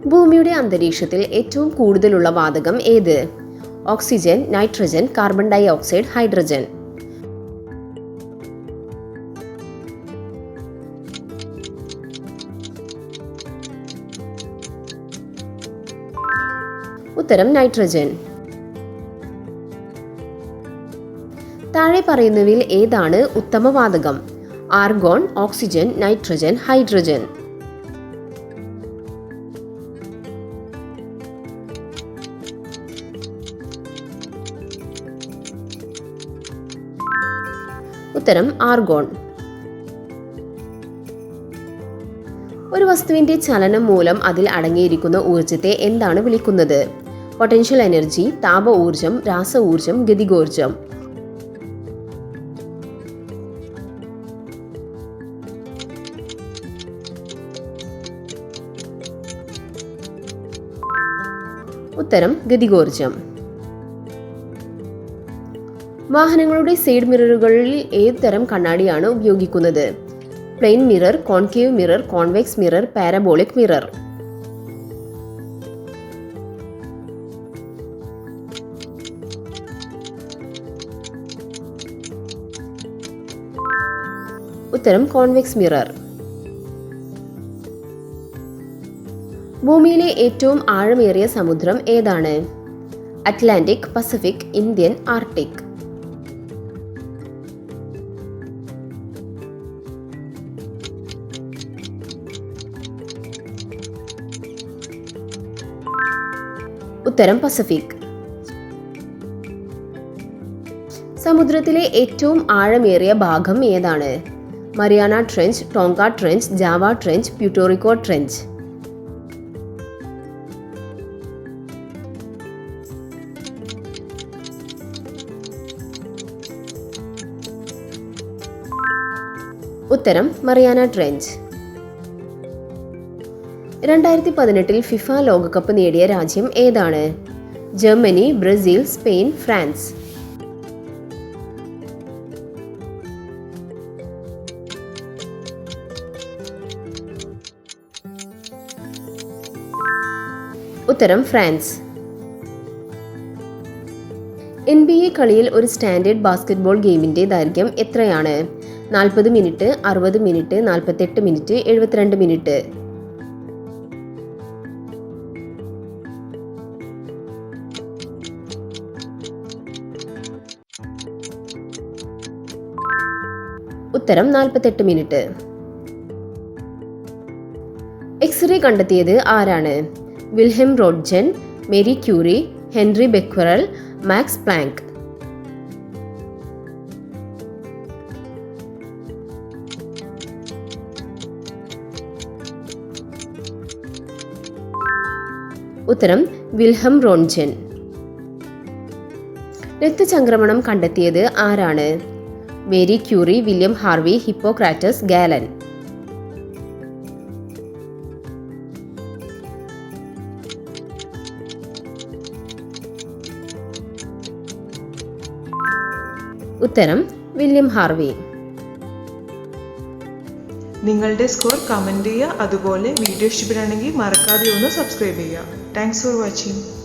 ഭൂമിയുടെ അന്തരീക്ഷത്തിൽ ഏറ്റവും കൂടുതലുള്ള വാതകം ഏത്? Oxygen, nitrogen, carbon dioxide, hydrogen. ഉത്തരം നൈട്രജൻ. താഴെ പറയുന്നവയിൽ ഏതാണ് ഉത്തമവാതകം? Argon, oxygen, nitrogen, hydrogen. ഉത്തരം ആർഗോൺ. ഒരു വസ്തുവിന്റെ ചലനം മൂലം അതിൽ അടങ്ങിയിരിക്കുന്ന ഊർജത്തെ എന്താണ് വിളിക്കുന്നത്? പൊട്ടൻഷ്യൽ എനർജി, താപ ഊർജം, രാസ ഊർജം, ഗതികോർജം. ഉത്തരം ഗതികോർജം. വാഹനങ്ങളുടെ സൈഡ് മിററുകളിൽ ഏത് തരം കണ്ണാടിയാണ് ഉപയോഗിക്കുന്നത്? Plain mirror, concave mirror, convex mirror, parabolic mirror. ഉത്തരം കോൺവെക്സ് മിറർ. ഭൂമിയിലെ ഏറ്റവും ആഴമേറിയ സമുദ്രം ഏതാണ്? Atlantic, Pacific, Indian, Arctic. ഉത്തരം പസഫിക്. സമുദ്രത്തിലെ ഏറ്റവും ആഴമേറിയ ഭാഗം ഏതാണ്? Mariana trench, Tonga trench, Java trench, Puerto Rico trench. ഉത്തരം മറിയാന ട്രെഞ്ച്. 2018 ഫിഫ ലോകകപ്പ് നേടിയ രാജ്യം ഏതാണ്? Germany, Brazil, Spain, France. ഉത്തരം ഫ്രാൻസ്. NBA കളിയിൽ ഒരു സ്റ്റാൻഡേർഡ് ബാസ്കറ്റ്ബോൾ ഗെയിമിന്റെ ദൈർഘ്യം എത്രയാണ്? 40 മിനിറ്റ്, 60 മിനിറ്റ്, 48 മിനിറ്റ്, 72 മിനിറ്റ്. ഉത്തരം 48 മിനിറ്റ്. എക്സ്റേ കണ്ടെത്തിയത് ആരാണ്? Wilhelm Roentgen, Marie Curie, Henri Becquerel, Max Planck. ഉത്തരം വിൽഹെം റോഡ്ജൻ. രക്തചംക്രമണം കണ്ടെത്തിയത് ആരാണ്? Marie Curie, William Harvey, Hippocrates, Galen. ഉത്തരം വില്യം ഹാർവി. നിങ്ങളുടെ സ്കോർ കമന്റ് ചെയ്യുക. അതുപോലെ വീഡിയോ ഇഷ്ടപ്പെടുകയാണെങ്കിൽ മറക്കാതെ ഒന്ന് സബ്സ്ക്രൈബ് ചെയ്യുക. Thanks for watching.